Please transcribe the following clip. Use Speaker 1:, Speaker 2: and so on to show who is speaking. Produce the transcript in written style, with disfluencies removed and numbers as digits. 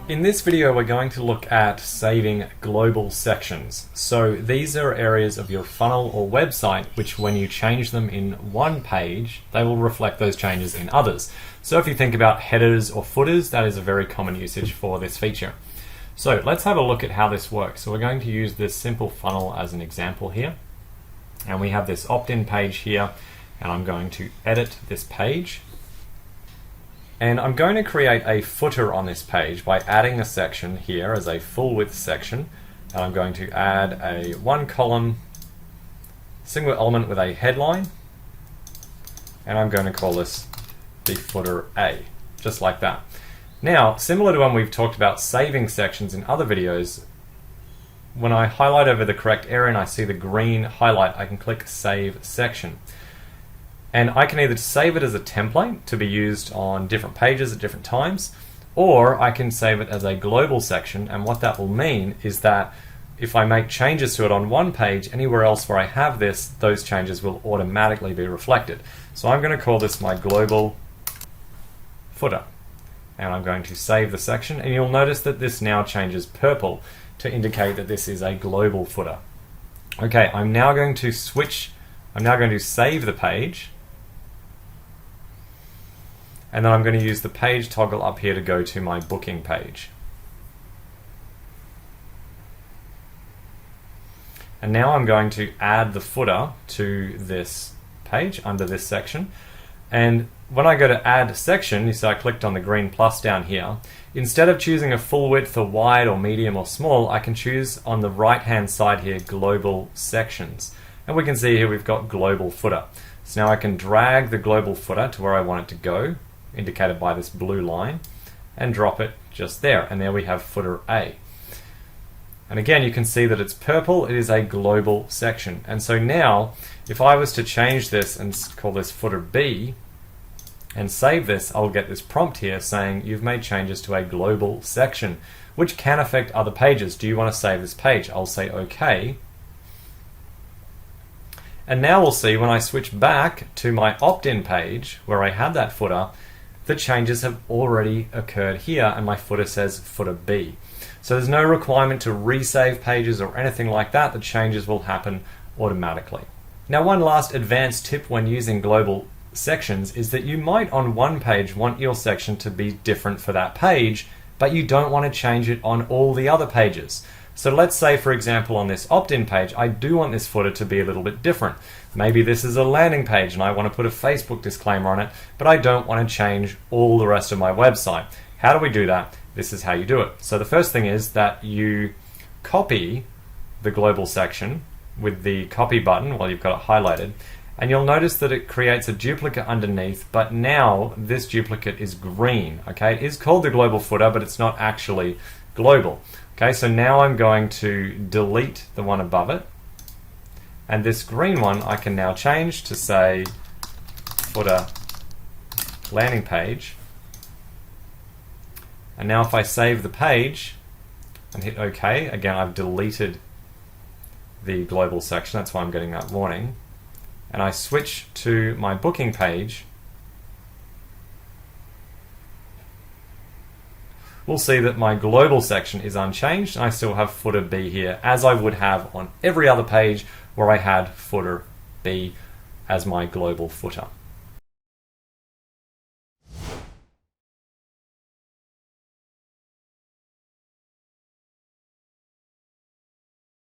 Speaker 1: In this video, we're going to look at saving global sections. So these are areas of your funnel or website which, when you change them in one page, they will reflect those changes in others. So if you think about headers or footers, that is a very common usage for this feature. So let's have a look at how this works. So we're going to use this simple funnel as an example here. And we have this opt-in page here, and I'm going to edit this page. And I'm going to create a footer on this page by adding a section here as a full width section. And I'm going to add a one column single element with a headline. And I'm going to call this the footer A, just like that. Now, similar to when we've talked about saving sections in other videos, when I highlight over the correct area and I see the green highlight, I can click Save Section. And I can either save it as a template to be used on different pages at different times, or I can save it as a global section. And what that will mean is that if I make changes to it on one page, anywhere else where I have this, those changes will automatically be reflected. So I'm going to call this my global footer. And I'm going to save the section, and you'll notice that this now changes purple to indicate that this is a global footer. Okay, I'm now going to save the page. And then I'm going to use the page toggle up here to go to my booking page. And now I'm going to add the footer to this page under this section. And when I go to add section, you see I clicked on the green plus down here. Instead of choosing a full width or wide or medium or small, I can choose on the right hand side here global sections. And we can see here we've got global footer. So now I can drag the global footer to where I want it to go, indicated by this blue line, and drop it just there. And there we have footer A. And again, you can see that it's purple. It is a global section. And so now, if I was to change this and call this footer B and save this, I'll get this prompt here saying you've made changes to a global section, which can affect other pages. Do you want to save this page? I'll say OK. And now we'll see when I switch back to my opt-in page where I had that footer, the changes have already occurred here and my footer says footer B. So there's no requirement to resave pages or anything like that. The changes will happen automatically. Now, one last advanced tip when using global sections is that you might on one page want your section to be different for that page, but you don't want to change it on all the other pages. So let's say, for example, on this opt-in page, I do want this footer to be a little bit different. Maybe this is a landing page and I want to put a Facebook disclaimer on it, but I don't want to change all the rest of my website. How do we do that? This is how you do it. So the first thing is that you copy the global section with the copy button while you've got it highlighted, and you'll notice that it creates a duplicate underneath, but now this duplicate is green. Okay, it is called the global footer, but it's not actually global. Okay, so now I'm going to delete the one above it, and this green one I can now change to say footer landing page. And now if I save the page and hit OK, again I've deleted the global section, that's why I'm getting that warning, and I switch to my booking page, we'll see that my global section is unchanged and I still have footer B here as I would have on every other page where I had footer B as my global footer.